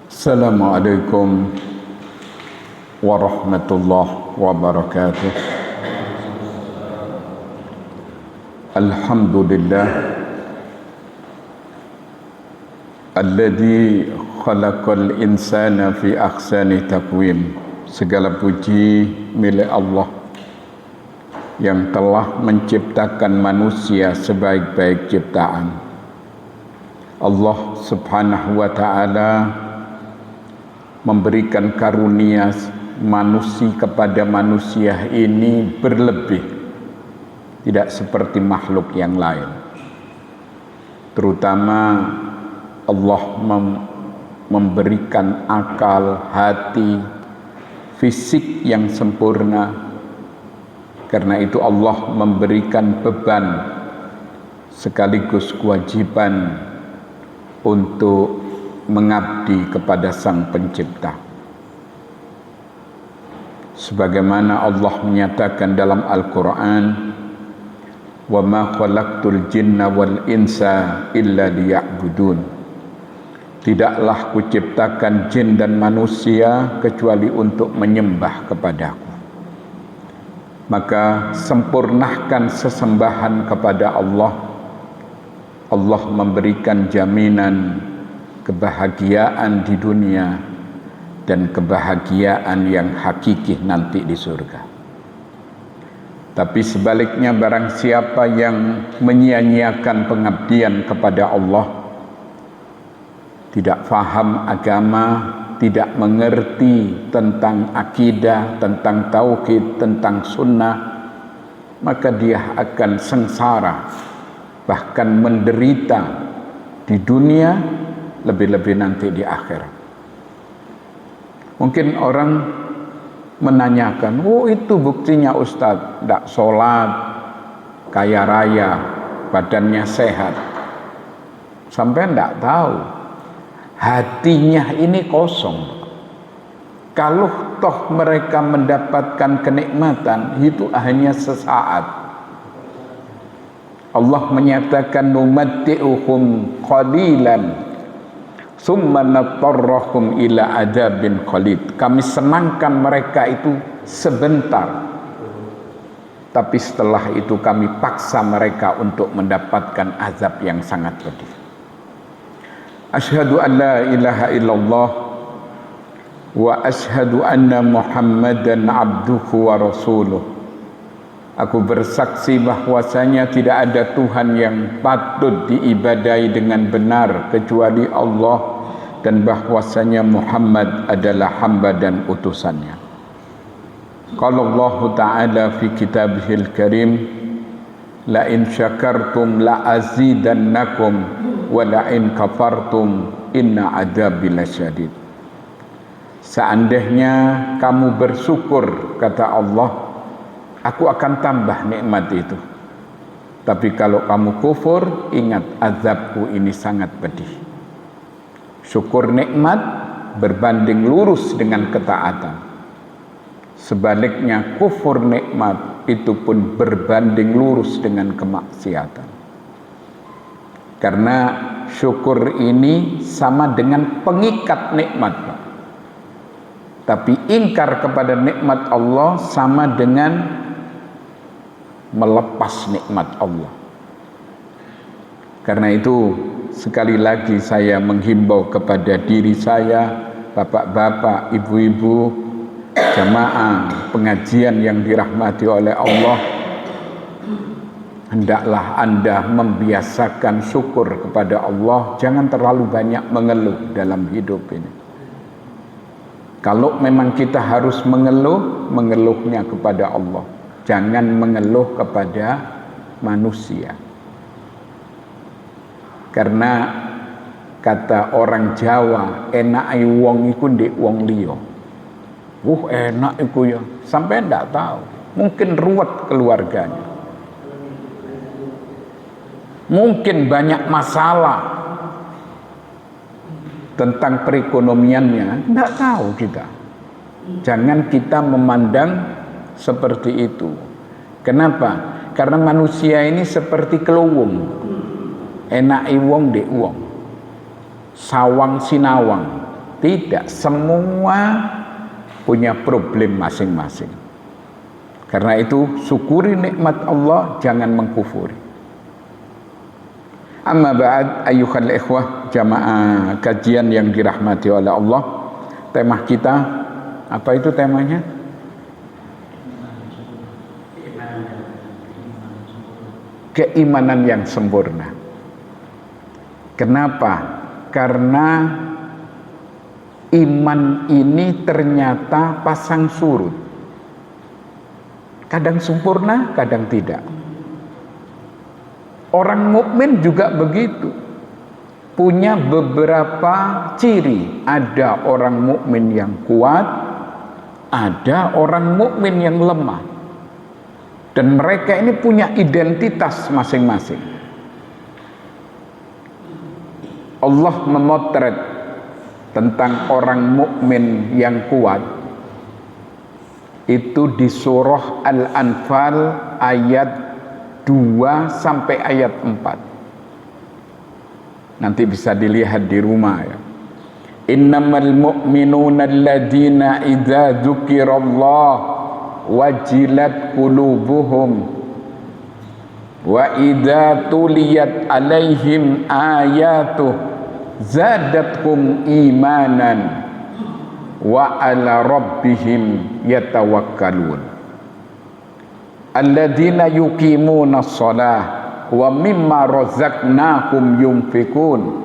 Assalamualaikum warahmatullahi wabarakatuh. Alhamdulillah alladzi khalaqal insana fi ahsani taqwim. Segala puji milik Allah yang telah menciptakan manusia sebaik-baik ciptaan. Allah Subhanahu wa taala memberikan karunia manusia kepada manusia ini berlebih, tidak seperti makhluk yang lain. Terutama Allah memberikan akal, hati, fisik yang sempurna. Karena itu Allah memberikan beban sekaligus kewajiban untuk mengabdi kepada Sang Pencipta. Sebagaimana Allah menyatakan dalam Al-Quran, "Wa ma khalaqtul jinna wal insa illa liya'budun." Tidaklah kuciptakan jin dan manusia kecuali untuk menyembah kepadaku. Maka sempurnakan sesembahan kepada Allah. Allah memberikan jaminan kebahagiaan di dunia dan kebahagiaan yang hakiki nanti di surga. Tapi sebaliknya, barang siapa yang menyia-nyiakan pengabdian kepada Allah, tidak faham agama, tidak mengerti tentang akidah, tentang tauhid, tentang sunnah, maka dia akan sengsara, bahkan menderita di dunia, lebih-lebih nanti di akhirat. Mungkin orang menanyakan, oh itu buktinya Ustadz, tidak sholat, kaya raya, badannya sehat. Sampai tidak tahu, hatinya ini kosong. Kalau toh mereka mendapatkan kenikmatan, itu hanya sesaat. Allah menyatakan, numatti'uhum qalilan summa natarrahum ila adzabin khalid. Kami senangkan mereka itu sebentar, tapi setelah itu kami paksa mereka untuk mendapatkan azab yang sangat pedih. Asyhadu an la ilaha illallah wa asyhadu anna Muhammadan abduhu wa rasuluh. Aku bersaksi bahwasanya tidak ada Tuhan yang patut diibadai dengan benar kecuali Allah, dan bahwasanya Muhammad adalah hamba dan utusannya. Qala Allah Ta'ala fi kitabihil karim, la in syakartum la azidannakum wa la in kafartum inna adzabi lasyadid. Seandainya kamu bersyukur, kata Allah, aku akan tambah nikmat itu. Tapi kalau kamu kufur, ingat azabku ini sangat pedih. Syukur nikmat berbanding lurus dengan ketaatan. Sebaliknya kufur nikmat itu pun berbanding lurus dengan kemaksiatan. Karena syukur ini sama dengan pengikat nikmat, Pak. Tapi ingkar kepada nikmat Allah sama dengan melepas nikmat Allah. Karena itu sekali lagi saya menghimbau kepada diri saya, bapak-bapak, ibu-ibu, jamaah pengajian yang dirahmati oleh Allah, hendaklah Anda membiasakan syukur kepada Allah. Jangan terlalu banyak mengeluh dalam hidup ini. Kalau memang kita harus mengeluh, mengeluhnya kepada Allah. Jangan mengeluh kepada manusia. Karena kata orang Jawa, enak wong iku ndek wong liya. Enak iku ya, sampai ndak tahu. Mungkin ruwet keluarganya. Mungkin banyak masalah tentang perekonomiannya, ndak tahu kita. Jangan kita memandang seperti itu. Kenapa? Karena manusia ini seperti keluwung. Enake wong ndek wong. Sawang sinawang. Tidak, semua punya problem masing-masing. Karena itu syukuri nikmat Allah, jangan mengkufuri. Amma ba'd, ayyuhal ikhwah, jamaah kajian yang dirahmati oleh Allah. Tema kita, apa itu temanya? Keimanan yang sempurna. Kenapa? Karena iman ini ternyata pasang surut. Kadang sempurna, kadang tidak. Orang mukmin juga begitu. Punya beberapa ciri. Ada orang mukmin yang kuat, ada orang mukmin yang lemah. Dan mereka ini punya identitas masing-masing. Allah memotret tentang orang mukmin yang kuat itu di surah Al-Anfal ayat 2 sampai ayat 4. Nanti bisa dilihat di rumah ya. Innamal mu'minuna alladhina idza dzukirallah wajilat qulubuhum wa idza tuliyat alaihim ayatuh zadatkum imanan wa ala rabbihim yatawakkalun alladzina yuqimuna shalah wa mimma razaqnahum yunfikun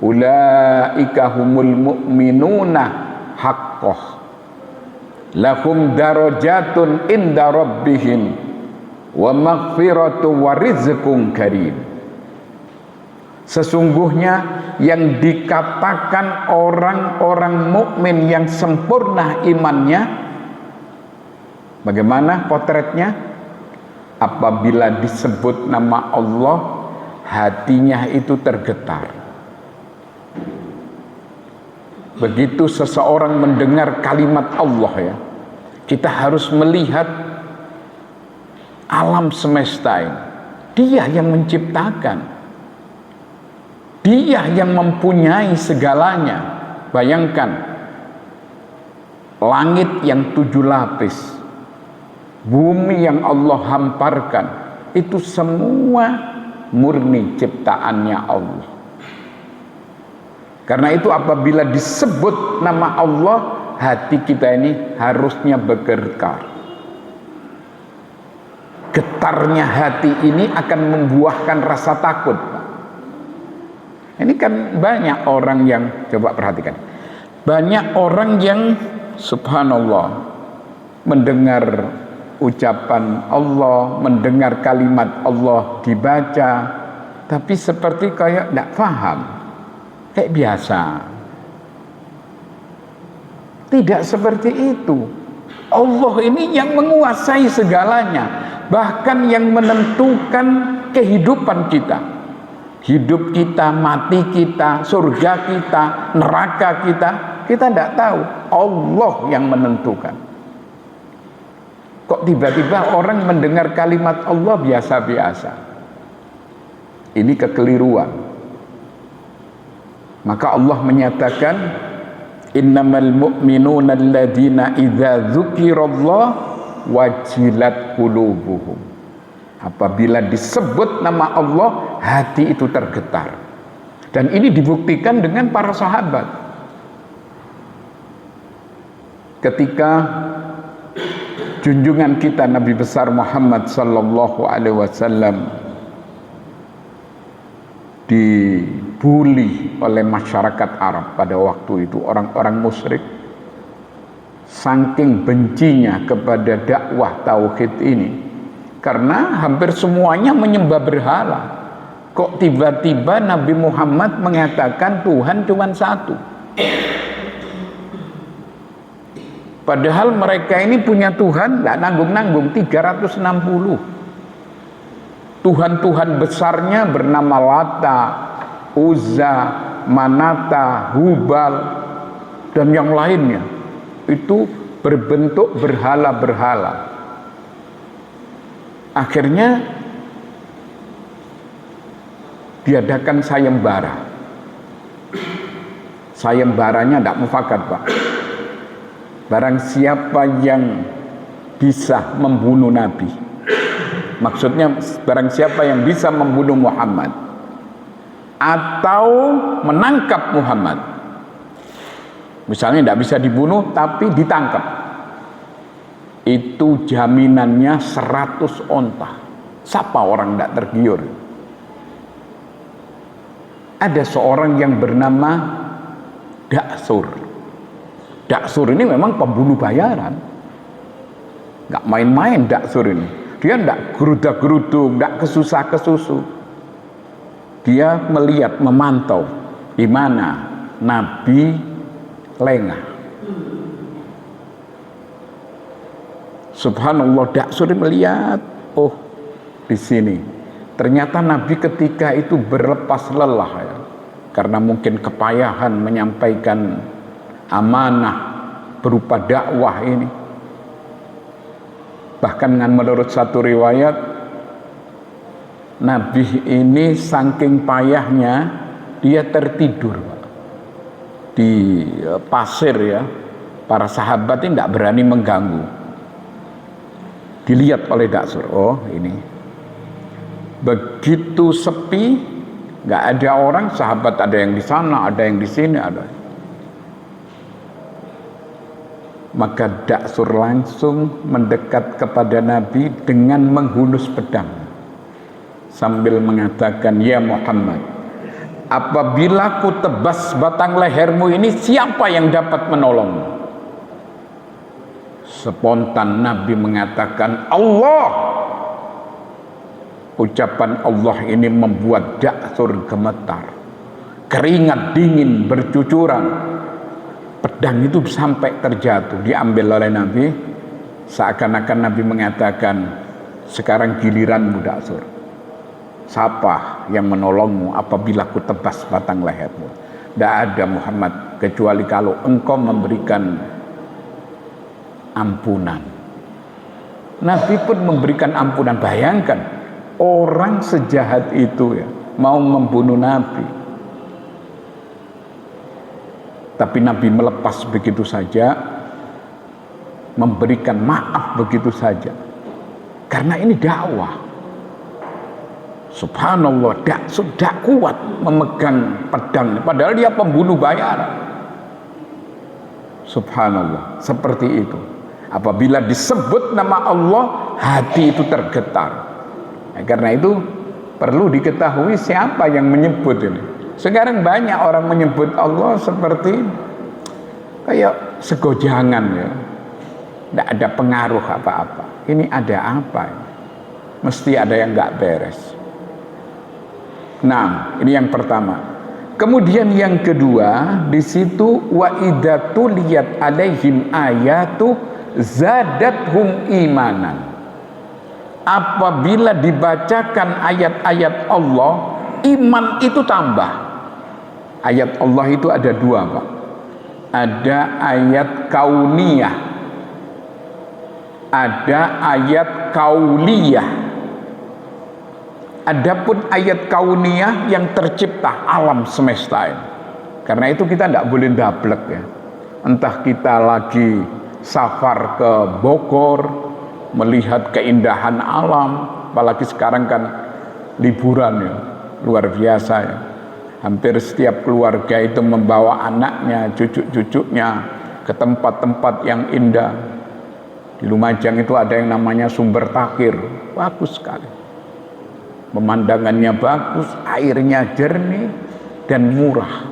ulaika humul mu'minuna haqqah lahum darajatun inda rabbihim wa maghfiratu wa rizqun karim. Sesungguhnya yang dikatakan orang-orang mukmin yang sempurna imannya, bagaimana potretnya? Apabila disebut nama Allah, hatinya itu tergetar. Begitu seseorang mendengar kalimat Allah ya, kita harus melihat alam semesta ini. Dia yang menciptakan. Dia yang mempunyai segalanya. Bayangkan, langit yang 7 lapis, bumi yang Allah hamparkan, itu semua murni ciptaannya Allah. Karena itu apabila disebut nama Allah, hati kita ini harusnya bergetar. Getarnya hati ini akan membuahkan rasa takut. Ini kan banyak orang yang, coba perhatikan, banyak orang yang subhanallah mendengar ucapan Allah, mendengar kalimat Allah dibaca, tapi seperti kayak tidak paham, kayak biasa. Tidak seperti itu. Allah ini yang menguasai segalanya, bahkan yang menentukan kehidupan kita. Hidup kita, mati kita, surga kita, neraka kita tidak tahu. Allah yang menentukan. Kok tiba-tiba orang mendengar kalimat Allah biasa-biasa? Ini kekeliruan. Maka Allah menyatakan, innamal mu'minuna alladzina idza dzukirallah wajilat qulubuhum. Apabila disebut nama Allah, hati itu tergetar. Dan ini dibuktikan dengan para sahabat. Ketika junjungan kita Nabi besar Muhammad sallallahu alaihi wasallam dibuli oleh masyarakat Arab pada waktu itu, orang-orang musyrik, saking bencinya kepada dakwah tauhid ini, karena hampir semuanya menyembah berhala. Kok tiba-tiba Nabi Muhammad mengatakan Tuhan cuma satu? Padahal mereka ini punya Tuhan, tidak nanggung-nanggung, 360. Tuhan-Tuhan besarnya bernama Lata, Uzza, Manata, Hubal, dan yang lainnya. Itu berbentuk berhala-berhala. Akhirnya diadakan sayembara. sayembaranya tidak mufakat, Pak. Barang siapa yang bisa membunuh Nabi, maksudnya barang siapa yang bisa membunuh Muhammad atau menangkap Muhammad, misalnya tidak bisa dibunuh tapi ditangkap, itu jaminannya 100 onta. Siapa orang tidak tergiur? Ada seorang yang bernama Daksur. Daksur ini memang pembunuh bayaran, nggak main-main Daksur ini. Dia tidak geruda-geruduk, tidak kesusah-kesusu. Dia melihat, memantau di mana Nabi lengah. Subhanallah, Daksur melihat, oh di sini. Ternyata Nabi ketika itu berlepas lelah ya, karena mungkin kepayahan menyampaikan amanah berupa dakwah ini. Bahkan menurut satu riwayat, Nabi ini saking payahnya dia tertidur di pasir ya. Para sahabat ini tidak berani mengganggu. Dilihat oleh Daksur, oh ini begitu sepi, nggak ada orang, sahabat ada yang di sana, ada yang di sini, ada. Maka Daksur langsung mendekat kepada Nabi dengan menghunus pedang sambil mengatakan, ya Muhammad, apabila ku tebas batang lehermu ini, siapa yang dapat menolongmu? Spontan Nabi mengatakan, Allah. Ucapan Allah ini membuat Daksur gemetar, keringat dingin bercucuran. Pedang itu sampai terjatuh, diambil oleh Nabi. Seakan-akan Nabi mengatakan, sekarang giliranmu Daksur. Siapa yang menolongmu apabila ku tebas batang lehermu? Tidak ada Muhammad, kecuali kalau engkau memberikan ampunan. Nabi pun memberikan ampunan. Bayangkan, orang sejahat itu ya, mau membunuh Nabi. Tapi Nabi melepas begitu saja, memberikan maaf begitu saja. Karena ini dakwah. Subhanallah, sudah kuat memegang pedang, padahal dia pembunuh bayaran. Subhanallah, seperti itu. Apabila disebut nama Allah, hati itu tergetar. Nah, karena itu perlu diketahui siapa yang menyebut ini. Sekarang banyak orang menyebut Allah seperti kayak segojangan ya, tidak ada pengaruh apa-apa. Ini ada apa? Mesti ada yang nggak beres. Nah, ini yang pertama. Kemudian yang kedua, di situ wa idza tuliyat alaihim ayatu zadathum imanan. Apabila dibacakan ayat-ayat Allah, iman itu tambah. Ayat Allah itu ada dua, Pak. Ada ayat kauniyah, ada ayat kauliyah. Adapun ayat kauniyah yang tercipta alam semesta ini. Karena itu kita tidak boleh dablek ya. Entah kita lagi safar ke Bogor, melihat keindahan alam, apalagi sekarang kan liburan ya, luar biasa ya. Hampir setiap keluarga itu membawa anaknya, cucu-cucunya ke tempat-tempat yang indah. Di Lumajang itu ada yang namanya Sumber Takir, bagus sekali. Pemandangannya bagus, airnya jernih dan murah,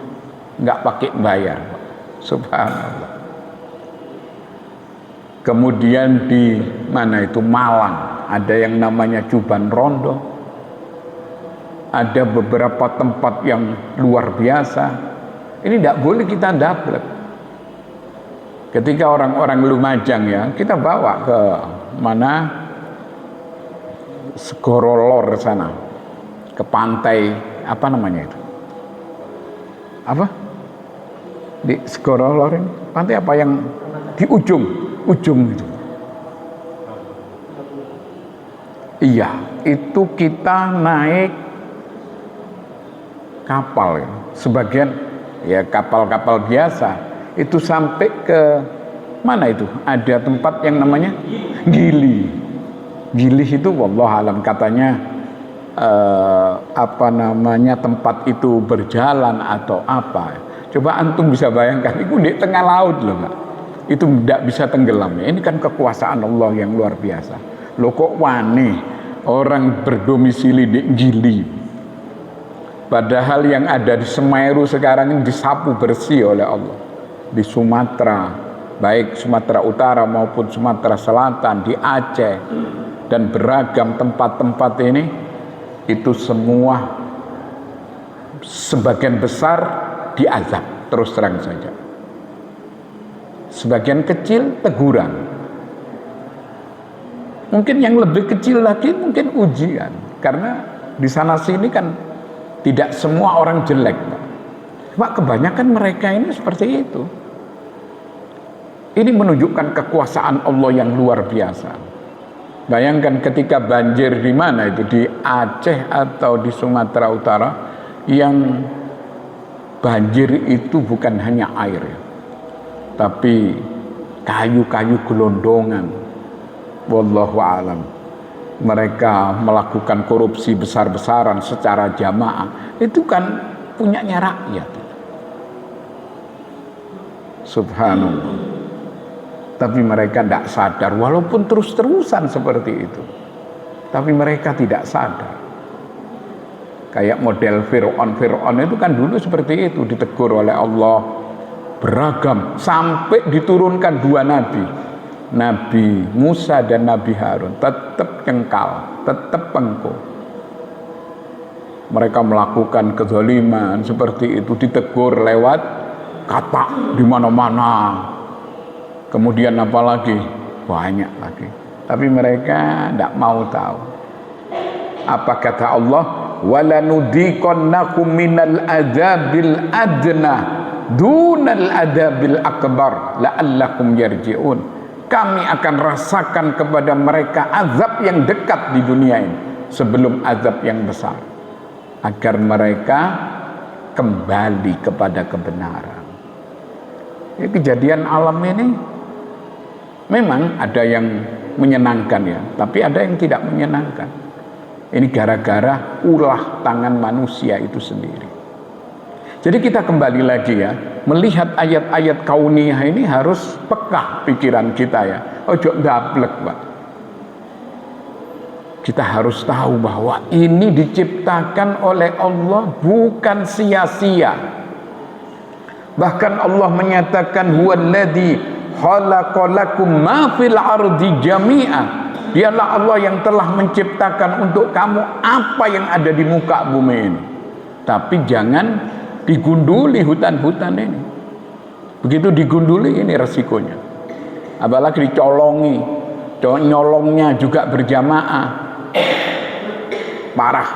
nggak pakai bayar. Subhanallah. Kemudian di mana itu Malang, ada yang namanya Cuban Rondo. Ada beberapa tempat yang luar biasa. Ini tidak boleh kita dapat. Ketika orang-orang Lumajang ya, kita bawa ke mana? Segorolor sana, ke pantai apa namanya itu? Apa? Di Segorolor ini, pantai apa yang di ujung itu? Iya, itu kita naik kapal ya. Sebagian ya kapal-kapal biasa, itu sampai ke mana itu? Ada tempat yang namanya Gili. Gili itu wallah alam katanya tempat itu berjalan atau apa. Coba antum bisa bayangkan, itu di tengah laut loh Pak. Itu tidak bisa tenggelam. Ini kan kekuasaan Allah yang luar biasa. Loh kok wani orang berdomisili di Gili, padahal yang ada di Semeru sekarang ini disapu bersih oleh Allah. Di Sumatera, baik Sumatera Utara maupun Sumatera Selatan, di Aceh dan beragam tempat-tempat ini, itu semua sebagian besar diazab, terus terang saja. Sebagian kecil teguran. Mungkin yang lebih kecil lagi mungkin ujian, karena di sana sini kan tidak semua orang jelek, Pak. Cuma kebanyakan mereka ini seperti itu. Ini menunjukkan kekuasaan Allah yang luar biasa. Bayangkan ketika banjir di mana itu, di Aceh atau di Sumatera Utara, yang banjir itu bukan hanya air, tapi kayu-kayu gelondongan. Wallahu a'lam. Mereka melakukan korupsi besar-besaran secara jamaah. Itu kan punyanya rakyat. Subhanallah. Tapi mereka tidak sadar, walaupun terus-terusan seperti itu. Tapi mereka tidak sadar. Kayak model Fir'aun itu kan dulu seperti itu, ditegur oleh Allah beragam, sampai diturunkan 2 nabi, Nabi Musa dan Nabi Harun, tetap cengkal, tetap pengko. Mereka melakukan kezaliman seperti itu, ditegur lewat kata di mana-mana. Kemudian apalagi banyak lagi, tapi mereka tidak mau tahu. Apa kata Allah? Walanudziqannakum minal adzabil adna dunal adzabil akbar la'allakum yarji'un. Kami akan rasakan kepada mereka azab yang dekat di dunia ini sebelum azab yang besar, agar mereka kembali kepada kebenaran. Ya, kejadian alam ini memang ada yang menyenangkan ya, tapi ada yang tidak menyenangkan. Ini gara-gara ulah tangan manusia itu sendiri. Jadi kita kembali lagi ya, melihat ayat-ayat kauniyah ini harus peka pikiran kita ya. Ojo ndablek, Pak. Kita harus tahu bahwa ini diciptakan oleh Allah bukan sia-sia. Bahkan Allah menyatakan huwallazi khalaqalakum ma fil ardi jami'an. Dialah Allah yang telah menciptakan untuk kamu apa yang ada di muka bumi ini. Tapi jangan digunduli hutan-hutan ini. Begitu digunduli ini resikonya. Apalagi dicolongi, nyolongnya juga berjamaah. Parah.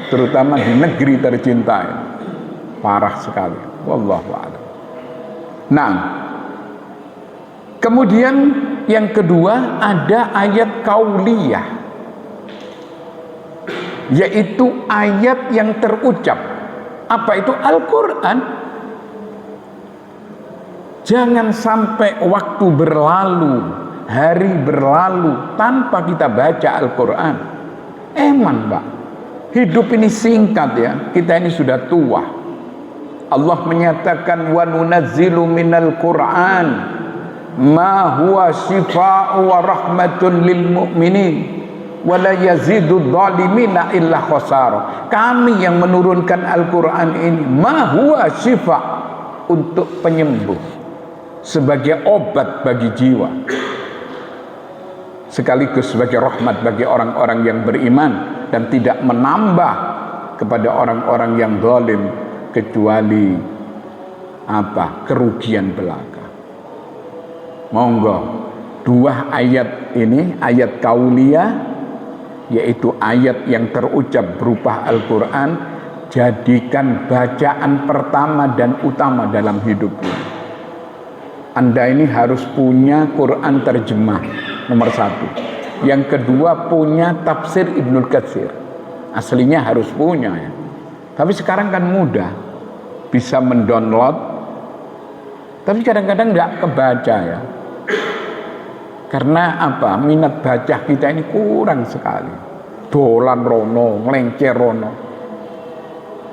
Terutama di negeri tercinta ini. Parah sekali. Wallahu a'lam. Nah, kemudian yang kedua ada ayat kauliyah, yaitu ayat yang terucap. Apa itu? Al-Quran. Jangan sampai waktu berlalu, hari berlalu tanpa kita baca Al-Quran. Emang Pak, hidup ini singkat ya, kita ini sudah tua. Allah menyatakan wa nunazzilu minal Qur'an ma huwa shifaa'u wa rahmatun lil mu'minin wa la yazidud dhalimina illa khasara. Kami yang menurunkan Al-Quran ini ma huwa shifa', untuk penyembuh, sebagai obat bagi jiwa, sekaligus sebagai rahmat bagi orang-orang yang beriman, dan tidak menambah kepada orang-orang yang zalim kecuali apa? Kerugian belaka. Monggo, 2 ayat ini, ayat kauliyah, yaitu ayat yang terucap berupa Al-Quran, jadikan bacaan pertama dan utama dalam hidup ini. Anda ini harus punya Quran terjemah, nomor 1. Yang kedua, punya tafsir Ibnul Katsir. Aslinya harus punya ya. Tapi sekarang kan mudah. bisa mendownload, tapi kadang-kadang nggak kebaca ya. Karena apa? Minat baca kita ini kurang sekali. Dolan rono, ngelencer rono.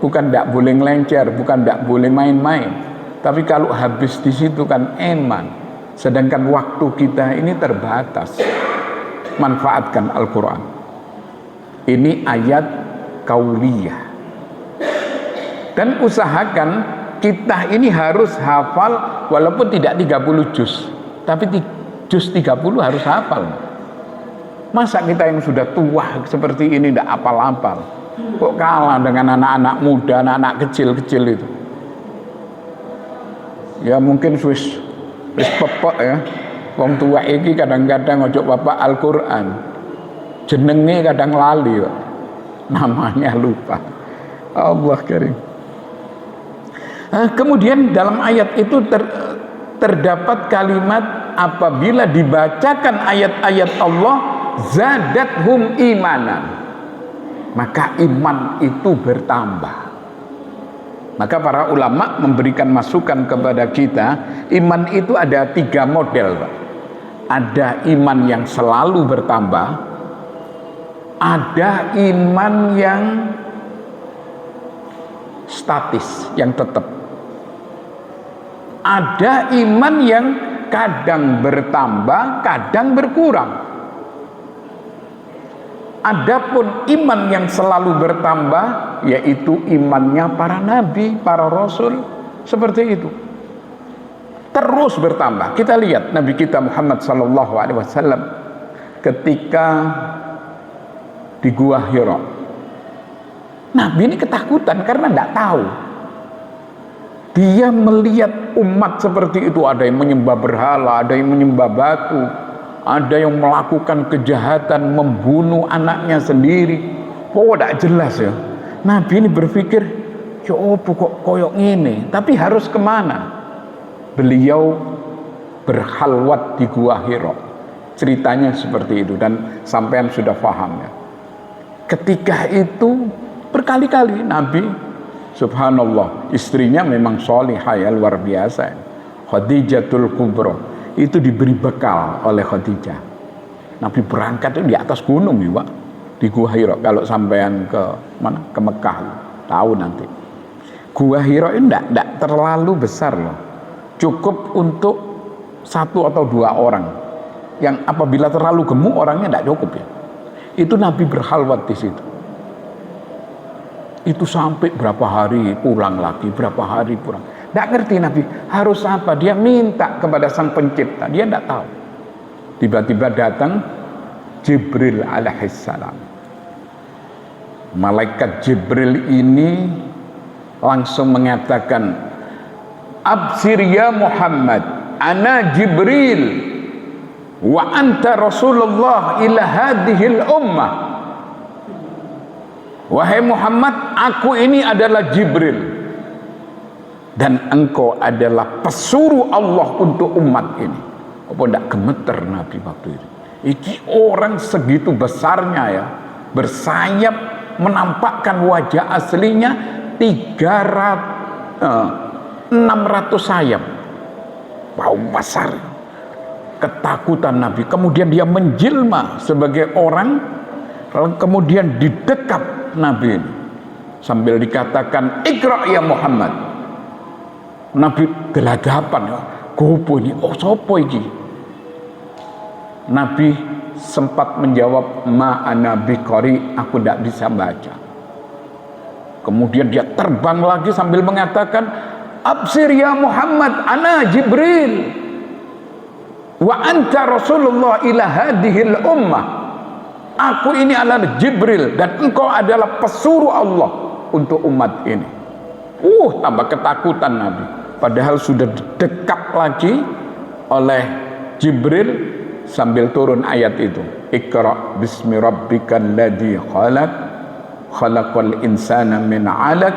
Bukan tidak boleh ngelencer, bukan tidak boleh main-main. Tapi kalau habis di situ kan eman. Sedangkan waktu kita ini terbatas. Manfaatkan Al-Quran. Ini ayat kauliyah. Dan usahakan kita ini harus hafal walaupun tidak 30 juz. Tapi juz 30 harus hafal. Masa kita yang sudah tua seperti ini tidak hafal-hafal? Kok kalah dengan anak-anak muda, anak-anak kecil-kecil itu? Ya mungkin wis pepek ya. Wong tua iki kadang-kadang ojo bapak Al-Quran. Jenenge kadang lali kok. Namanya lupa. Allah karim. Kemudian dalam ayat itu terdapat kalimat apabila dibacakan ayat-ayat Allah zadathum imanan, maka iman itu bertambah. Maka para ulama memberikan masukan kepada kita, iman itu ada 3 model, Pak. Ada iman yang selalu bertambah, ada iman yang statis, yang tetap, ada iman yang kadang bertambah, kadang berkurang. Adapun iman yang selalu bertambah, yaitu imannya para nabi, para rasul, seperti itu. Terus bertambah. Kita lihat Nabi kita Muhammad SAW ketika di Gua Hira. Nabi ini ketakutan karena tidak tahu. Dia melihat umat seperti itu, ada yang menyembah berhala, ada yang menyembah batu, ada yang melakukan kejahatan, membunuh anaknya sendiri. Oh, tidak jelas ya. Nabi ini berpikir, ya opo kok koyok ini, tapi harus kemana? Beliau berhalwat di Gua Hira. Ceritanya seperti itu dan sampean sudah paham ya. Ketika itu berkali-kali Nabi, subhanallah, istrinya memang sholihah ya, luar biasa. Khadijatul Kubra itu diberi bekal oleh Khadijah. Nabi berangkat itu di atas gunung ya, Pak, di Gua Hira. Kalau sampean ke mana? Ke Mekah, tahu nanti. Gua Hira ini tidak terlalu besar loh. Cukup untuk 1 atau 2 orang. Yang apabila terlalu gemuk orangnya tidak cukup ya. Itu Nabi berhalwat di situ. Itu sampai berapa hari pulang lagi, berapa hari pulang. Tidak ngerti Nabi harus apa. Dia minta kepada Sang Pencipta, dia tidak tahu. Tiba-tiba datang Jibril alaihissalam. Malaikat Jibril ini langsung mengatakan, absir ya Muhammad, ana Jibril wa anta Rasulullah ila hadhil ummah. Wahai Muhammad, aku ini adalah Jibril dan engkau adalah pesuruh Allah untuk umat ini. Apa tidak gemeter Nabi waktu itu? Iki orang segitu besarnya ya, bersayap, menampakkan wajah aslinya 600 sayap. Wow, besar. Ketakutan Nabi. Kemudian dia menjelma sebagai orang, kemudian didekap Nabi ini sambil dikatakan Iqra ya Muhammad. Nabi gelagapan ya, gopo ini, oh sopo iki? Nabi sempat menjawab, ma ana biqari, aku tidak bisa baca. Kemudian dia terbang lagi sambil mengatakan, absir ya Muhammad, ana Jibril wa anta Rasulullah ila hadhil ummah. Aku ini adalah Jibril dan engkau adalah pesuruh Allah untuk umat ini. Tambah ketakutan Nabi. Padahal sudah didekap lagi oleh Jibril sambil turun ayat itu. Iqra bismi rabbikal ladzi khalaq, khalaqal insana min 'alaq,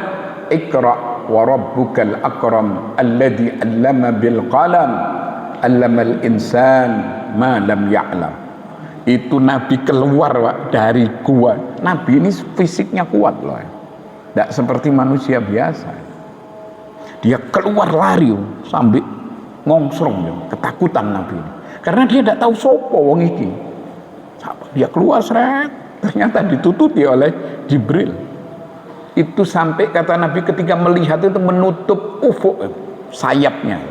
iqra wa rabbukal akram alladzi 'allama bil qalam, 'allamal insan ma lam ya'lam. Itu Nabi keluar Pak, dari gua. Nabi ini fisiknya kuat loh. Tidak seperti manusia biasa. Dia keluar lari sambil ngongsrong ya, ketakutan Nabi ini. Karena dia tidak tahu sopo wong iki. Dia keluar seret, ternyata ditutupi oleh Jibril. Itu sampai kata Nabi ketika melihat itu menutup ufuk sayapnya.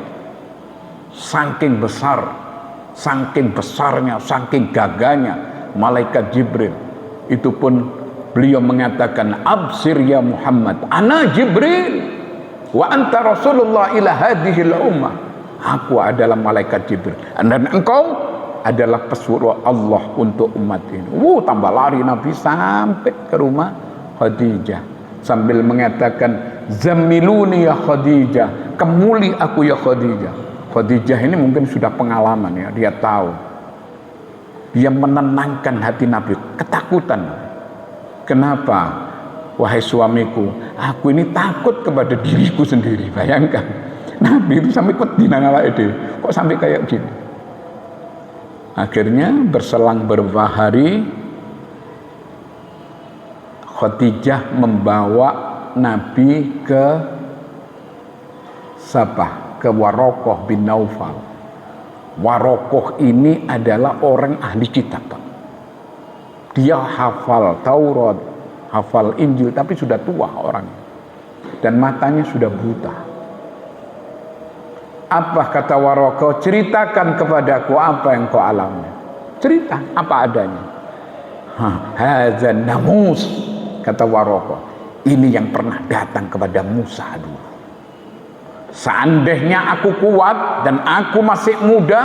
Saking besar, saking besarnya, saking gagahnya malaikat Jibril. Itu pun beliau mengatakan, absir ya Muhammad, ana Jibril wa anta Rasulullah ila hadhil ummah. Aku adalah malaikat Jibril dan engkau adalah pesuruh Allah untuk umat ini. Tambah lari Nabi sampai ke rumah Khadijah sambil mengatakan, zamiluni ya Khadijah, kemuli aku ya Khadijah. Khadijah ini mungkin sudah pengalaman ya, dia tahu. Dia menenangkan hati Nabi, ketakutan. Kenapa? Wahai suamiku, aku ini takut kepada diriku sendiri. Bayangkan, Nabi itu sampai pedina ngalak itu, kok sampai kayak gini. Akhirnya berselang beberapa hari, Khadijah membawa Nabi ke Sabah, ke Warokoh bin Naufal. Warokoh ini adalah orang ahli kitab. Dia hafal Taurat, hafal Injil, tapi sudah tua orangnya dan matanya sudah buta. Apa kata Warokoh? Ceritakan kepadaku apa yang kau alami. Cerita apa adanya. Hazan namus, kata Warokoh, ini yang pernah datang kepada Musa dulu. Seandainya aku kuat dan aku masih muda,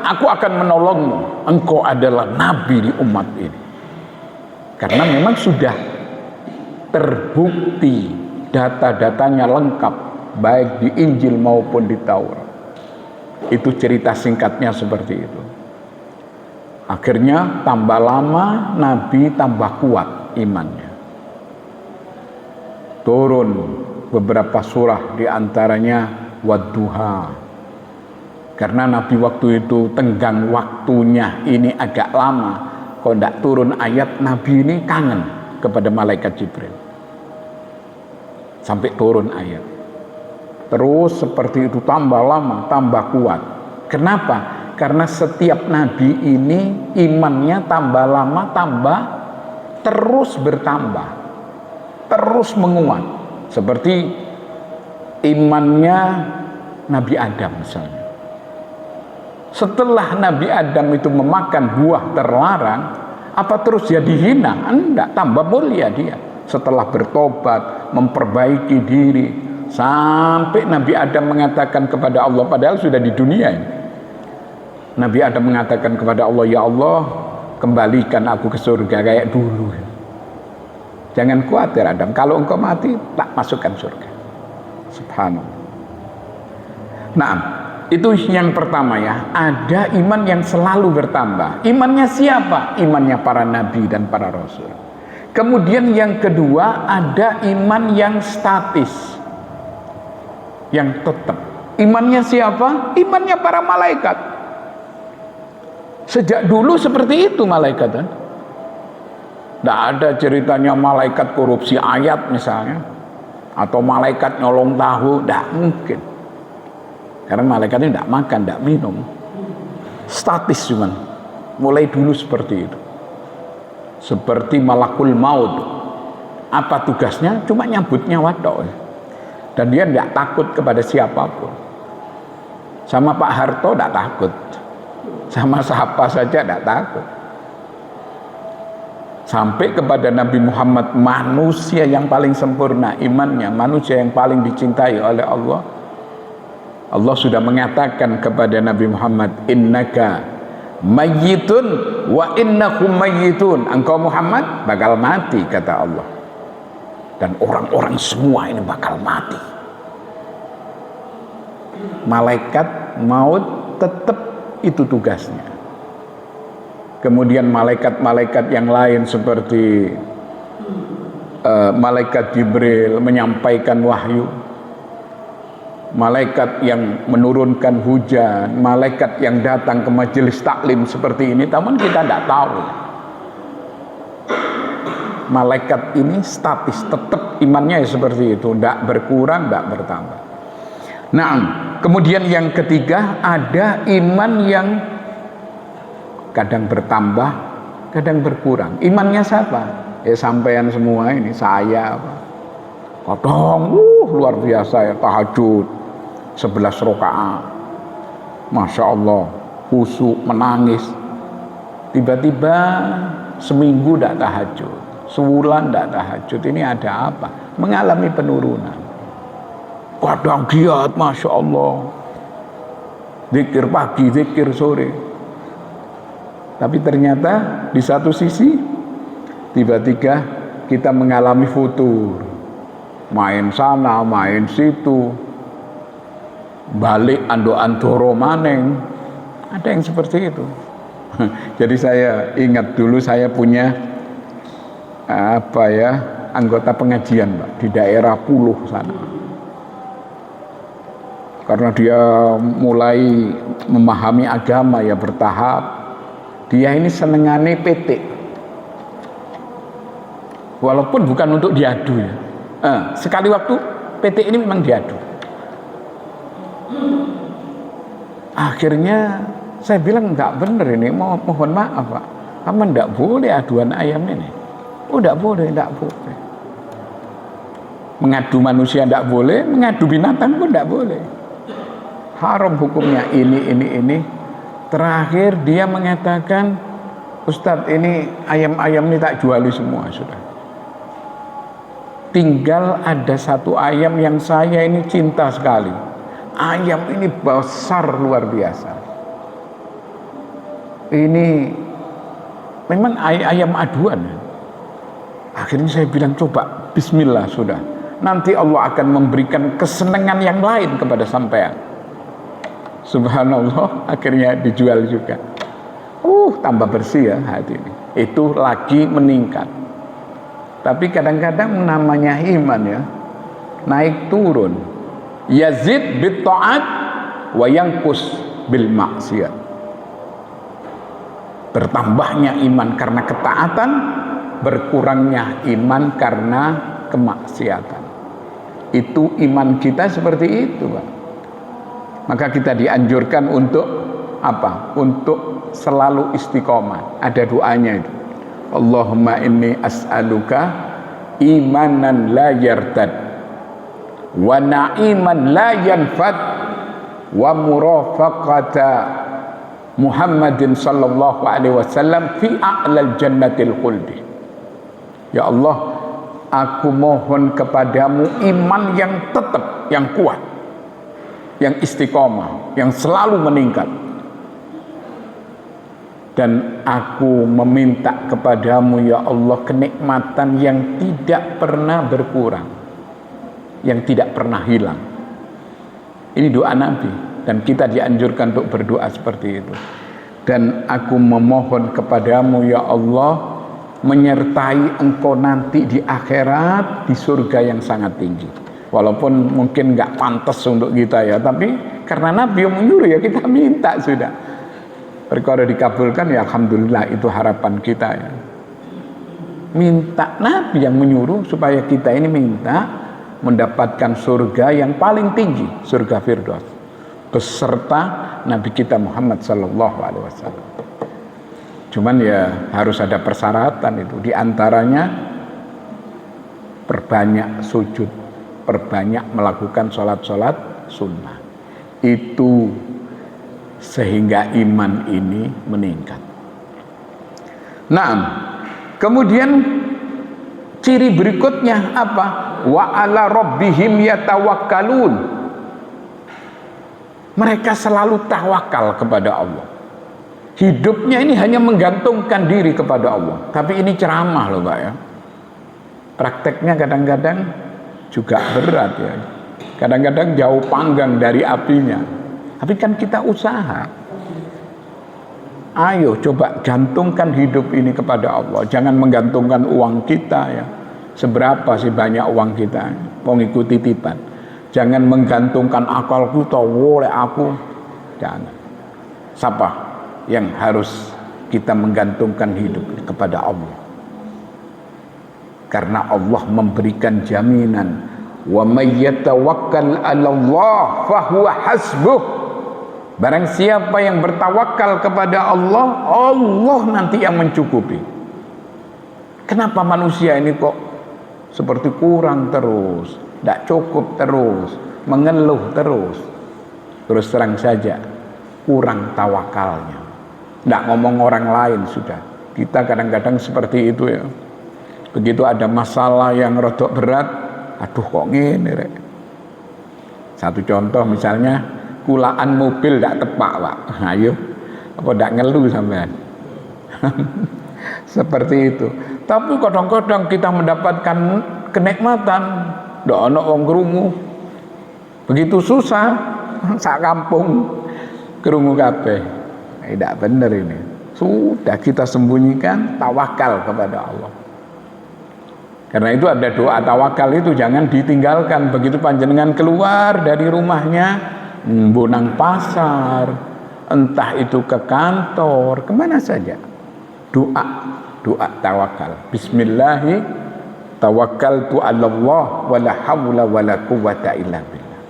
aku akan menolongmu. Engkau adalah nabi di umat ini. Karena memang sudah terbukti, data-datanya lengkap, baik di Injil maupun di Taurat. Itu cerita singkatnya seperti itu. Akhirnya tambah lama Nabi tambah kuat imannya. Turun beberapa surah, diantaranya Wadduha. Karena Nabi waktu itu tenggang waktunya ini agak lama, kalau tidak turun ayat, Nabi ini kangen kepada malaikat Jibril. Sampai turun ayat. Terus seperti itu tambah lama, tambah kuat. Kenapa? Karena setiap Nabi ini imannya tambah lama, tambah terus bertambah, terus menguat. Seperti imannya Nabi Adam misalnya. Setelah Nabi Adam itu memakan buah terlarang, apa terus dia dihina? Enggak, tambah mulia dia. Setelah bertobat, memperbaiki diri, sampai Nabi Adam mengatakan kepada Allah, padahal sudah di dunia ini. Nabi Adam mengatakan kepada Allah, ya Allah, kembalikan aku ke surga kayak dulu. Jangan khawatir Adam, kalau engkau mati tak masukkan surga. Subhanallah. Nah, itu yang pertama ya, ada iman yang selalu bertambah. Imannya siapa? Imannya para nabi dan para rasul. Kemudian yang kedua, ada iman yang statis, yang tetap. Imannya siapa? Imannya para malaikat. Sejak dulu seperti itu malaikat kan? Tidak ada ceritanya malaikat korupsi ayat misalnya, atau malaikat nyolong tahu, tidak mungkin. Karena malaikat ini tidak makan, tidak minum, statis cuman. Mulai dulu seperti itu. Seperti malakul maut, apa tugasnya? Cuma nyambut nyawa tok. Dan dia tidak takut kepada siapapun. Sama Pak Harto tidak takut, sama siapa saja tidak takut. Sampai kepada Nabi Muhammad, manusia yang paling sempurna imannya, manusia yang paling dicintai oleh Allah. Allah sudah mengatakan kepada Nabi Muhammad, innaka mayyitun wa innakum mayyitun. Engkau Muhammad bakal mati, kata Allah. Dan orang-orang semua ini bakal mati. Malaikat maut tetap itu tugasnya. Kemudian malaikat-malaikat yang lain seperti malaikat Jibril menyampaikan wahyu, malaikat yang menurunkan hujan, malaikat yang datang ke majelis taklim seperti ini, namun kita tidak tahu. Malaikat ini statis, tetap imannya seperti itu, tidak berkurang, tidak bertambah. Nah, kemudian yang ketiga, ada iman yang kadang bertambah, kadang berkurang. Imannya siapa? Ya sampean semua ini, saya kadang luar biasa ya, tahajud 11 rakaat, Masya Allah, khusyuk, menangis. Tiba-tiba seminggu tidak tahajud, sebulan tidak tahajud. Ini ada apa? Mengalami penurunan. Kadang giat, Masya Allah, zikir pagi, zikir sore. Tapi ternyata di satu sisi tiba-tiba kita mengalami futur, main sana, main situ, balik ando-andoro maneng. Ada yang seperti itu. Jadi saya ingat dulu saya punya anggota pengajian, Pak, di daerah Puluh sana. Karena dia mulai memahami agama ya bertahap. Dia ini senengane PT. Walaupun bukan untuk diadu ya. Sekali waktu PT ini memang diadu. Akhirnya saya bilang enggak benar ini, mohon maaf Pak. Kamu enggak boleh aduan ayam ini. Oh enggak boleh. Mengadu manusia enggak boleh, mengadu binatang pun enggak boleh. Haram hukumnya ini. Terakhir dia mengatakan, Ustadz ini ayam-ayam ini tak juali semua sudah. Tinggal ada satu ayam yang saya ini cinta sekali. Ayam ini besar luar biasa. Ini memang ayam aduan. Akhirnya saya bilang coba bismillah sudah. Nanti Allah akan memberikan kesenangan yang lain kepada sampean. Subhanallah, akhirnya dijual juga. Tambah bersih ya hati ini. Itu lagi meningkat. Tapi kadang-kadang namanya iman ya, naik turun. Yazid bit ta'at wa yanqus bil maksiat. Bertambahnya iman karena ketaatan, berkurangnya iman karena kemaksiatan. Itu iman kita seperti itu, Pak. Maka kita dianjurkan untuk apa? Untuk selalu istiqomah. Ada doanya itu. Allahumma inni as'aluka imanan la yartad wa na'iman la yanfad wa murafaqata Muhammadin sallallahu alaihi wasallam fi a'lal jannatil khuldi. Ya Allah, aku mohon kepadamu iman yang tetap, yang kuat, yang istiqomah, yang selalu meningkat. Dan aku meminta kepadamu ya Allah kenikmatan yang tidak pernah berkurang, yang tidak pernah hilang. Ini doa Nabi, dan kita dianjurkan untuk berdoa seperti itu. Dan aku memohon kepadamu ya Allah menyertai engkau nanti di akhirat, di surga yang sangat tinggi. Walaupun mungkin nggak pantas untuk kita ya, tapi karena Nabi yang menyuruh ya kita minta sudah. Perkara dikabulkan ya alhamdulillah, itu harapan kita ya. Minta, Nabi yang menyuruh supaya kita ini minta mendapatkan surga yang paling tinggi, surga Firdaus, beserta Nabi kita Muhammad sallallahu alaihi wasallam. Cuman ya harus ada persyaratan itu. Di antaranya perbanyak sujud, perbanyak melakukan sholat-sholat sunnah. Itu sehingga iman ini meningkat. Nah, kemudian ciri berikutnya apa? Wa ala rabbihim yatawakkalun. Mereka selalu tawakal kepada Allah. Hidupnya ini hanya menggantungkan diri kepada Allah. Tapi ini ceramah loh Pak ya. Prakteknya kadang-kadang juga berat ya. Kadang-kadang jauh panggang dari apinya. Tapi kan kita usaha. Ayo coba gantungkan hidup ini kepada Allah. Jangan menggantungkan uang kita ya. Seberapa sih banyak uang kita? Mau ngikuti titipan. Jangan menggantungkan akal kita, oleh aku. Jangan. Siapa yang harus kita menggantungkan hidup kepada Allah? Karena Allah memberikan jaminan Wa may yatawakkal 'ala Allah fahuwa hasbuh. Barang siapa yang bertawakal kepada Allah, Allah nanti yang mencukupi. Kenapa manusia ini kok seperti kurang terus, tidak cukup terus, mengeluh terus? Terus terang saja, kurang tawakalnya. Tidak ngomong orang lain sudah. Kita kadang-kadang seperti itu ya. Begitu ada masalah yang rodok berat, aduh kok ngene rek. Satu contoh misalnya, kulaan mobil tidak tepak Pak. Ayo, apa tidak ngeluh sampean? Seperti itu. Tapi kadang-kadang kita mendapatkan kenikmatan, ndak ono wong krungu. Begitu susah, sak kampung krungu kabeh. Tidak benar ini. Sudah kita sembunyikan, tawakal kepada Allah. Karena itu ada doa tawakal itu jangan ditinggalkan. Begitu panjenengan keluar dari rumahnya, bonang pasar, entah itu ke kantor, kemana saja, doa tawakal. Bismillahi tawakkaltu 'ala Allah wala haula wala quwwata illa billah.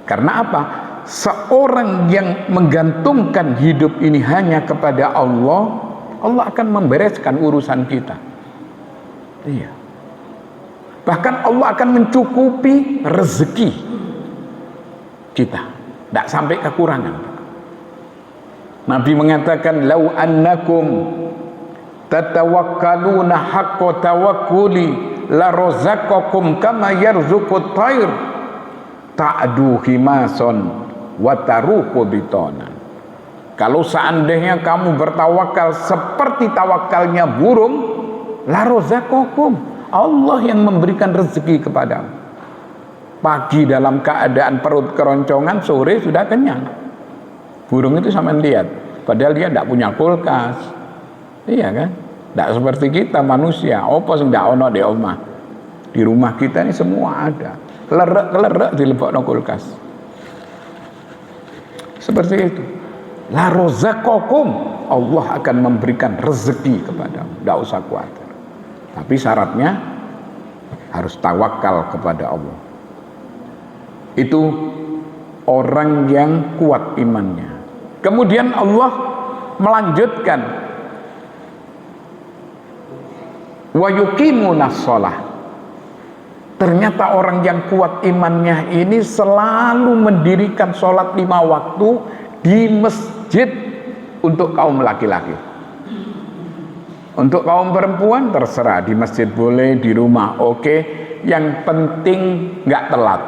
Karena apa? Seorang yang menggantungkan hidup ini hanya kepada Allah, Allah akan membereskan urusan kita. Iya. Bahkan Allah akan mencukupi rezeki kita, tidak sampai kekurangan. Nabi mengatakan, lau annakum tatawakkaluna haqqa tawakkuli la razaqakum kama yarzuqut tayr ta'du himason wa taruqu bitonan. Kalau seandainya kamu bertawakal seperti tawakalnya burung, la razaqakum, Allah yang memberikan rezeki kepadamu. Pagi dalam keadaan perut keroncongan, sore sudah kenyang. Burung itu sama lihat, padahal dia tidak punya kulkas. Iya kan? Tidak seperti kita manusia, apa sing ndak ono di omah. Di rumah kita ini semua ada. Kelerek dilebokno kulkas. Seperti itu. La razaqakum, Allah akan memberikan rezeki kepadamu. Tidak usah khawatir. Tapi syaratnya harus tawakal kepada Allah. Itu orang yang kuat imannya. Kemudian Allah melanjutkan, wa yuqimunas shalah. Ternyata orang yang kuat imannya ini selalu mendirikan sholat 5 waktu di masjid untuk kaum laki-laki. Untuk kaum perempuan terserah, di masjid boleh, di rumah oke. Yang penting nggak telat.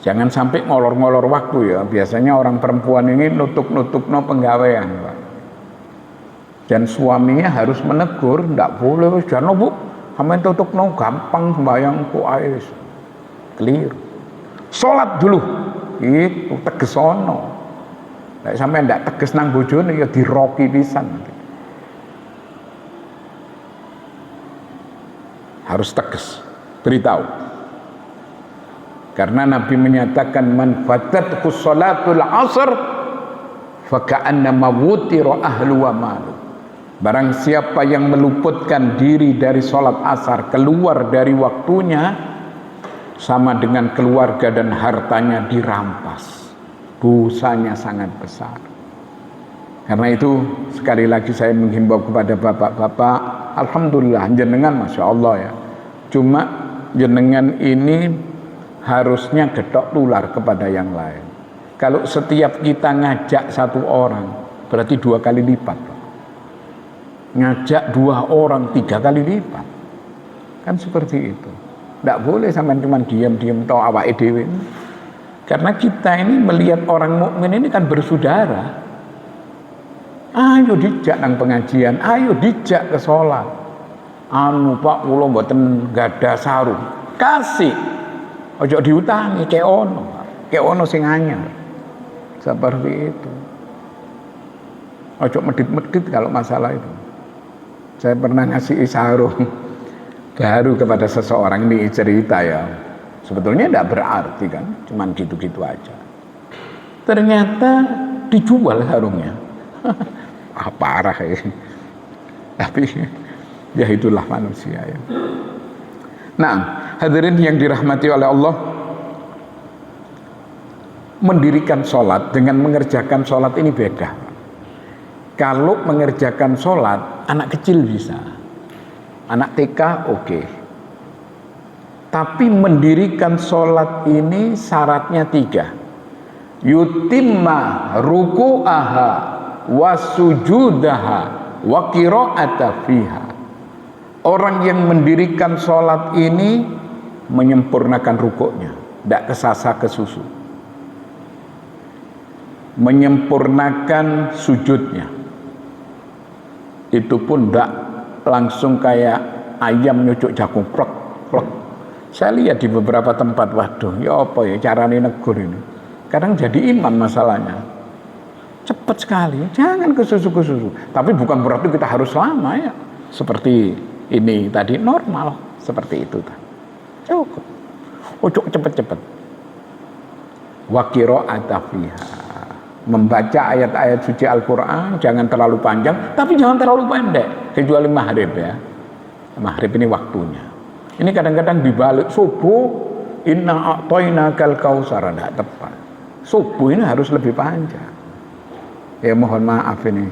Jangan sampai ngolor-ngolor waktu ya. Biasanya orang perempuan ini nutuk-nutuk no penggawean, Pak. Dan suaminya harus menegur, nggak boleh, jangan bu, sampai tutuk no gampang sembahyang ku ais. Keliru. Sholat dulu, itu teges ono. Nek sampai ndak teges nang bojone ya diroki pisan. Harus tegas, beritahu. Karena Nabi menyatakan man fatatku sholatul asr faka'annama wutira ahlu wa malu. Barang siapa yang meluputkan diri dari sholat asar, keluar dari waktunya, sama dengan keluarga dan hartanya dirampas. Dosanya sangat besar. Karena itu sekali lagi saya menghimbau kepada bapak-bapak, alhamdulillah jenengan masya Allah ya. Cuma jenengan ini harusnya getok tular kepada yang lain. Kalau setiap kita ngajak 1 orang, berarti 2 kali lipat. Ngajak 2 orang 3 kali lipat. Kan seperti itu. Tidak boleh sampai cuma diam-diam toh awake dhewe. Karena kita ini melihat orang mukmin ini kan bersaudara. Ayo dijak nang pengajian, ayo dijak ke sholat. Anu Pak, kula mboten gadah sarung. Kasih. Ojo diutangi kek ono sing anyar. Seperti itu. Ojo medit-medit kalau masalah itu. Saya pernah ngasih sarung baru kepada seseorang, ini cerita ya. Sebetulnya tidak berarti kan, cuman gitu-gitu aja. Ternyata dijual sarungnya. Parah ya. Tapi ya itulah manusia ya. Nah, hadirin yang dirahmati oleh Allah, mendirikan sholat dengan mengerjakan sholat ini beda. Kalau mengerjakan sholat, anak kecil bisa, anak TK oke. Tapi mendirikan sholat ini syaratnya 3. Yutimma ruku'aha wa sujudaha wa qira'ata fiha. Orang yang mendirikan sholat ini menyempurnakan rukuknya, tidak kesasa kesusu, menyempurnakan sujudnya, itu pun tidak langsung kayak ayam nyucuk jagung plek plek. Saya lihat di beberapa tempat, waduh ya apa ya caranya negur ini, kadang jadi imam masalahnya cepat sekali, jangan kesusu. Tapi bukan berarti kita harus lama ya, seperti ini tadi normal seperti itu cukup, ucuk cepet-cepet. Wa qira'ata fiha, membaca ayat-ayat suci Al-Quran jangan terlalu panjang tapi jangan terlalu pendek, kecuali maghrib ya. Maghrib ini waktunya, ini kadang-kadang dibalik subuh, inna a'tainakal kautsar, tidak tepat. Subuh ini harus lebih panjang ya, mohon maaf ini,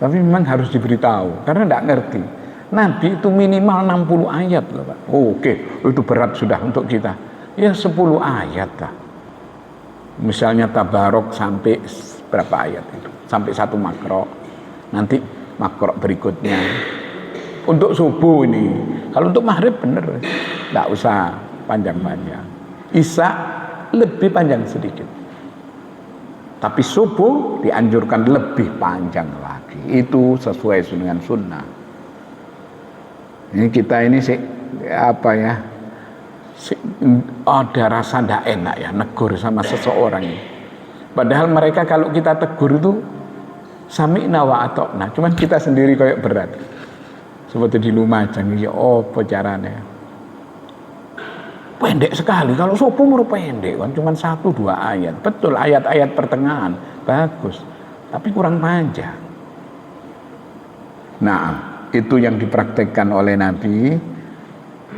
tapi memang harus diberitahu karena tidak ngerti. Nabi itu minimal 60 ayat loh Pak. Oke, itu berat sudah untuk kita. Ya 10 ayat lah. Misalnya tabarok sampai berapa ayat itu? Sampai 1 makro. Nanti makro berikutnya. Untuk subuh ini. Kalau untuk maghrib bener, enggak usah panjang-panjang. Isya lebih panjang sedikit. Tapi subuh dianjurkan lebih panjang lagi. Itu sesuai dengan sunnah. Ini kita ini sih apa ya, ada rasa ndak enak ya negur sama seseorang ini. Padahal mereka kalau kita tegur itu sami'na wa ata'na, cuman kita sendiri kayak berat. Seperti di Lumajang ya, apa caranya? Pendek sekali, kalau subuh mau pendek kan, cuman 1-2 ayat. Betul, ayat-ayat pertengahan bagus, tapi kurang panjang. Nah, itu yang dipraktekkan oleh Nabi.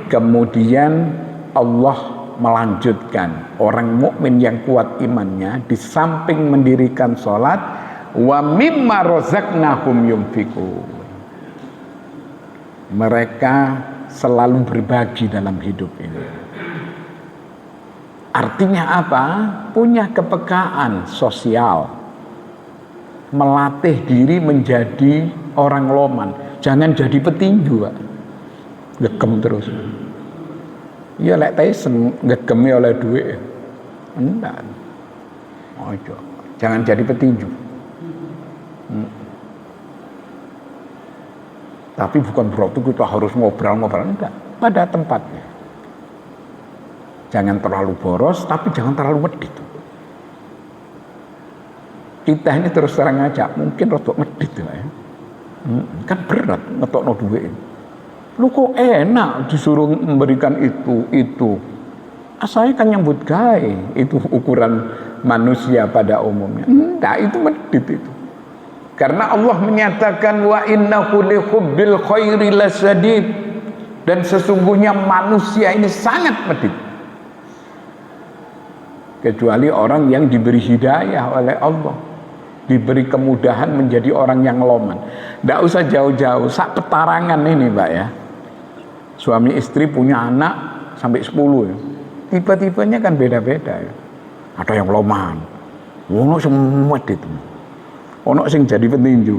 Kemudian Allah melanjutkan, orang mukmin yang kuat imannya di samping mendirikan sholat, wa mimma razaqnahum yunfiqun, mereka selalu berbagi dalam hidup ini. Artinya apa? Punya kepekaan sosial, melatih diri menjadi orang loman. Jangan jadi petinju, Pak. Gegem terus. Iya, lek Tyson gegeme oleh duit. Enggak. Ojo. Jangan jadi petinju. Tapi bukan berarti kita harus ngobrol-ngobrol, enggak. Pada tempatnya. Jangan terlalu boros, tapi jangan terlalu medit. Kita ini terus terang aja, mungkin rodok medit ya. Kan berat ngetokno duit. Lu kok enak disuruh memberikan itu. Saya kan nyambut gawe, itu ukuran manusia pada umumnya. Enggak, itu medit itu. Karena Allah menyatakan wa innahu lihubbil khairi lasadid, dan sesungguhnya manusia ini sangat medit. Kecuali orang yang diberi hidayah oleh Allah, diberi kemudahan menjadi orang yang loman. Tidak usah jauh-jauh, sak petarangan ini Pak ya, suami istri punya anak sampai 10 ya. Tipe-tipenya kan beda-beda ya. Ada yang loman, ono sing medit, ono sing jadi petinju.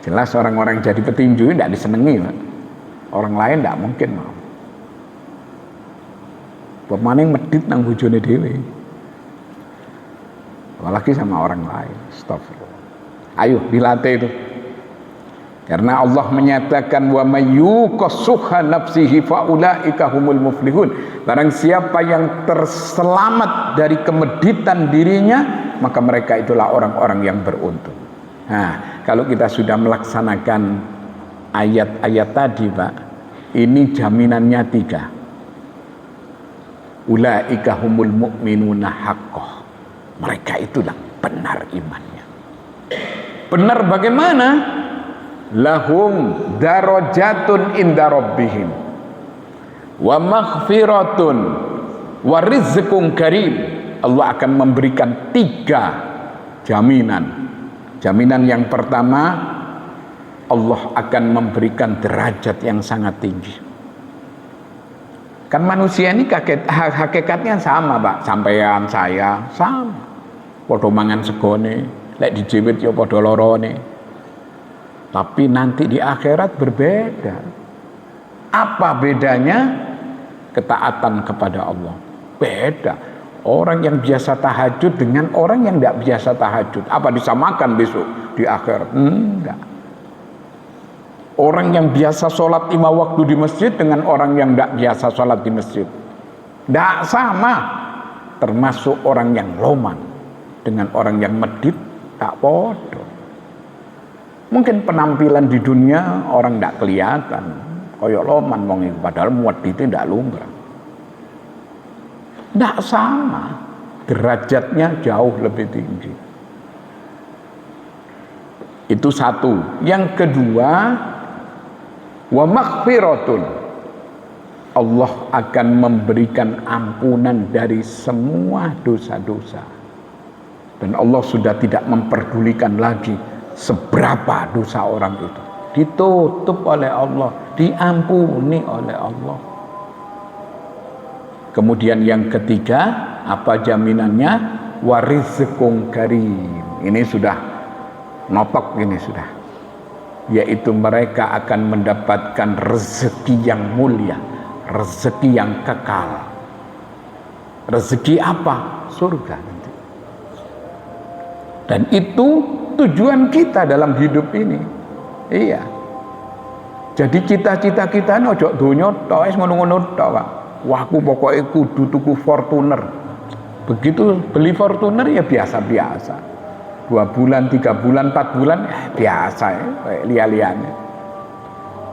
Jelas orang-orang jadi petinju tidak disenangi Pak. Orang lain tidak mungkin mau. Pemaning medit nang bojone dhewe, apalagi sama orang lain. Astagfirullah. Ayo dilatih itu. Karena Allah menyatakan wa mayyuqassuha nafsihi faulaika humul muflihun. Barang siapa yang terselamat dari kemeditan dirinya, maka mereka itulah orang-orang yang beruntung. Nah, kalau kita sudah melaksanakan ayat-ayat tadi Pak, ini jaminannya 3. Ulaika humul mu'minuna haqqah. Mereka itulah benar imannya. Benar bagaimana? Lahum darajatun inda rabbihim. wa maghfiratun wa rizqun karim. Allah akan memberikan 3 jaminan. Jaminan yang pertama, Allah akan memberikan derajat yang sangat tinggi. Kan manusia ini hakikatnya sama, Pak. Sampean saya sama. Padha mangan segone, lek dijiwit ya padha lorone. Tapi nanti di akhirat berbeda. Apa bedanya? Ketaatan kepada Allah. Beda. Orang yang biasa tahajud dengan orang yang tidak biasa tahajud. Apa disamakan besok di akhirat? Enggak. Orang yang biasa sholat 5 waktu di masjid dengan orang yang tidak biasa sholat di masjid. Tidak sama. Termasuk orang yang loman dengan orang yang medit tak bodoh. Mungkin penampilan di dunia orang tidak kelihatan. Koyok loman wong iku padahal medite tidak lumrah. Tidak sama. Derajatnya jauh lebih tinggi. Itu satu. Yang kedua, wa maghfiratun. Allah akan memberikan ampunan dari semua dosa-dosa. Dan Allah sudah tidak memperdulikan lagi seberapa dosa orang itu. Ditutup oleh Allah, diampuni oleh Allah. Kemudian yang ketiga, apa jaminannya? Wa rizqun karim. Ini sudah notok, ini sudah. Yaitu mereka akan mendapatkan rezeki yang mulia, rezeki yang kekal. Rezeki apa? Surga nanti. Dan itu tujuan kita dalam hidup ini. Iya. Jadi cita-cita kita ojo donya tok wis ngono-ngono tok, Pak. Wah, aku pokoknya kudu tuku Fortuner. Begitu beli Fortuner ya biasa-biasa. 2 bulan, 3 bulan, 4 bulan biasa ya, kayak liya-liyane.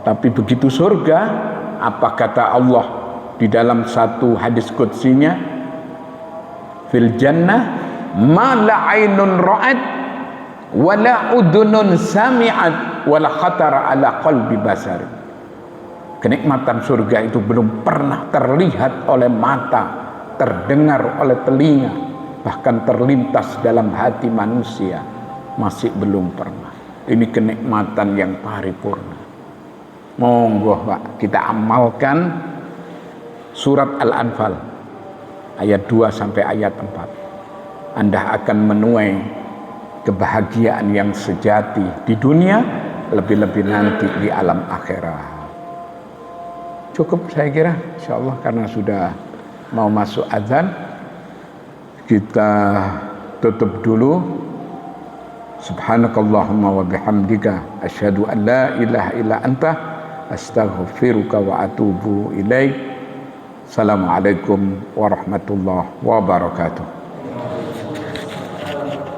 Tapi begitu surga, apa kata Allah di dalam satu hadis qudsinya? Fil jannah ma la ainun ra'at wa la udhunun sami'at wa la khatara ala qalbi basari. Kenikmatan surga itu belum pernah terlihat oleh mata, terdengar oleh telinga, bahkan terlintas dalam hati manusia, masih belum pernah. Ini kenikmatan yang paripurna. Monggo Pak, kita amalkan surat Al-Anfal ayat 2 sampai ayat 4. Anda akan menuai kebahagiaan yang sejati di dunia, lebih-lebih nanti di alam akhirat. Cukup saya kira, insyaallah, karena sudah mau masuk azan. Kita tutup dulu. Subhanakallahumma wa bihamdika asyhadu an la ilaha illa anta astaghfiruka wa atubu ilaik. Assalamualaikum warahmatullahi wabarakatuh.